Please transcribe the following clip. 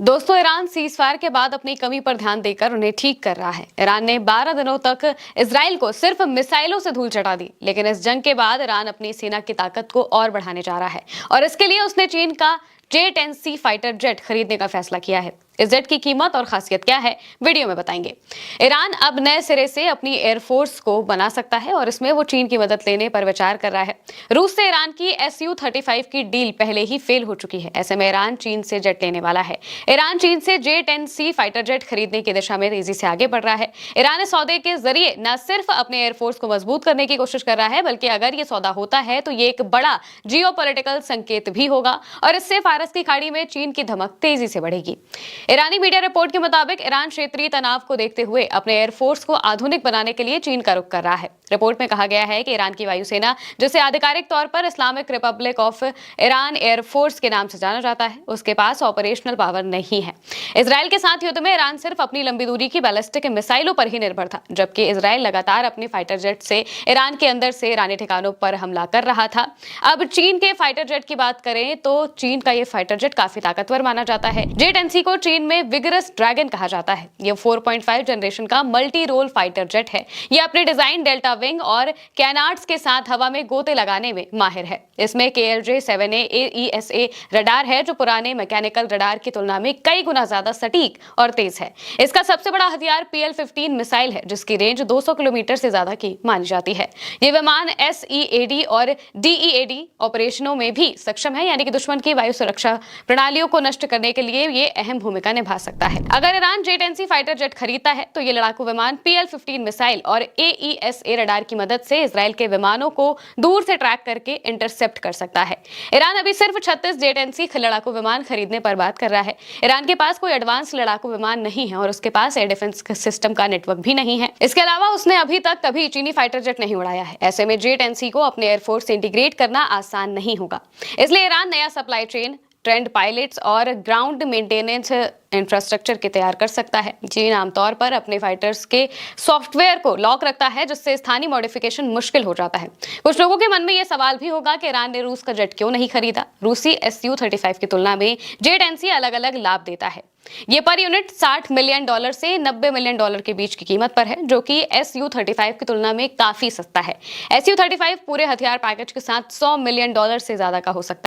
दोस्तों, Iran ceasefire के बाद अपनी कमी पर ध्यान देकर उन्हें ठीक कर रहा है। ईरान ने 12 दिनों तक इजराइल को सिर्फ मिसाइलों से धूल चटा दी, लेकिन इस जंग के बाद ईरान अपनी सेना की ताकत को और बढ़ाने जा रहा है और इसके लिए उसने चीन का J-10C फाइटर जेट खरीदने का फैसला किया है। इस जेट की कीमत और खासियत क्या है, वीडियो में बताएंगे। ईरान अब नए सिरे से अपनी एयरफोर्स को बना सकता है और इसमें वो चीन की मदद लेने पर विचार कर रहा है। रूस से ईरान की Su-35 की डील पहले ही फेल हो चुकी है। ऐसे में ईरान चीन से जेट लेने वाला है। ईरान चीन से J-10C फाइटर जेट खरीदने की दिशा में तेजी से आगे बढ़ रहा है। ईरान इस सौदे के जरिए न सिर्फ अपने एयरफोर्स को मजबूत करने की कोशिश कर रहा है, बल्कि अगर ये सौदा होता है तो ये एक बड़ा जियोपॉलिटिकल संकेत भी होगा और इससे फारस की खाड़ी में चीन की धमक तेजी से बढ़ेगी। ईरानी मीडिया रिपोर्ट के मुताबिक ईरान क्षेत्रीय तनाव को देखते हुए अपने एयरफोर्स को आधुनिक बनाने के लिए चीन का रुख कर रहा है। रिपोर्ट में कहा गया है कि ईरान की वायुसेना, जिसे आधिकारिक तौर पर Islamic Republic of Iran air force के नाम से जाना जाता है, उसके पास ऑपरेशनल पावर नहीं है। इजराइल के साथ युद्ध में ईरान सिर्फ अपनी लंबी दूरी की बैलिस्टिक मिसाइलों पर ही निर्भर था, जबकि इजराइल लगातार अपनी फाइटर जेट से ईरान के अंदर से ईरानी ठिकानों पर हमला कर रहा था। अब चीन के फाइटर जेट की बात करें तो चीन का ये फाइटर जेट काफी ताकतवर माना जाता है। J-10C को चीन में विगरस ड्रैगन कहा जाता है। ये 4.5 जनरेशन का मल्टी रोल फाइटर जेट है। ये अपने डिजाइन, डेल्टा विंग और कैनार्ड्स के साथ हवा में गोते लगाने में माहिर है। इसमें KLJ-7A AESA रडार है, जो पुराने मैकेनिकल रडार की तुलना में कई गुना ज्यादा सटीक और तेज है। इसका सबसे बड़ा हथियार PL-15 मिसाइल है, जिसकी रेंज 200 किलोमीटर से ज्यादा की मानी जाती है। ये विमान SEAD और DEAD ऑपरेशनों में भी सक्षम है, यानी कि दुश्मन की वायु सुरक्षा प्रणालियों को नष्ट करने के लिए ये अहम भूमिका निभा सकता है। अगर ईरान J-10C फाइटर जेट खरीदता है तो ये लड़ाकू विमान PL-15 मिसाइल और AESA रडार की मदद से इजराइल के विमानों को दूर से ट्रैक करके इंटरसेप्ट कर सकता है। ईरान अभी सिर्फ 36 J-10C लड़ाकू विमान खरीदने पर बात कर रहा है। ईरान के पास कोई एडवांस लड़ाकू विमान नहीं है और उसके पास एयर डिफेंस सिस्टम का नेटवर्क भी नहीं है। इसके अलावा उसने अभी तक कभी चीनी फाइटर जेट नहीं उड़ाया है। ऐसे में J-10C को अपने एयरफोर्स से इंटीग्रेट करना आसान नहीं होगा। इसलिए ईरान नया सप्लाई चेन, ट्रेंड पायलट्स और ग्राउंड मेंटेनेंस इंफ्रास्ट्रक्चर के तैयार कर सकता है। चीन आमतौर पर अपने फाइटर्स के सॉफ्टवेयर को लॉक रखता है, जिससे स्थानीय मॉडिफिकेशन मुश्किल हो जाता है। कुछ लोगों के मन में यह सवाल भी होगा कि ईरान ने रूस का जेट क्यों नहीं खरीदा। रूसी Su-35 की तुलना में J-10C अलग अलग लाभ देता है। ये पर यूनिट $60 मिलियन से $90 मिलियन के बीच की कीमत पर है, जो कि Su-35 की तुलना में काफी सस्ता है। Su-35 पूरे हथियार पैकेज के साथ $100 मिलियन से ज्यादा का हो सकता है।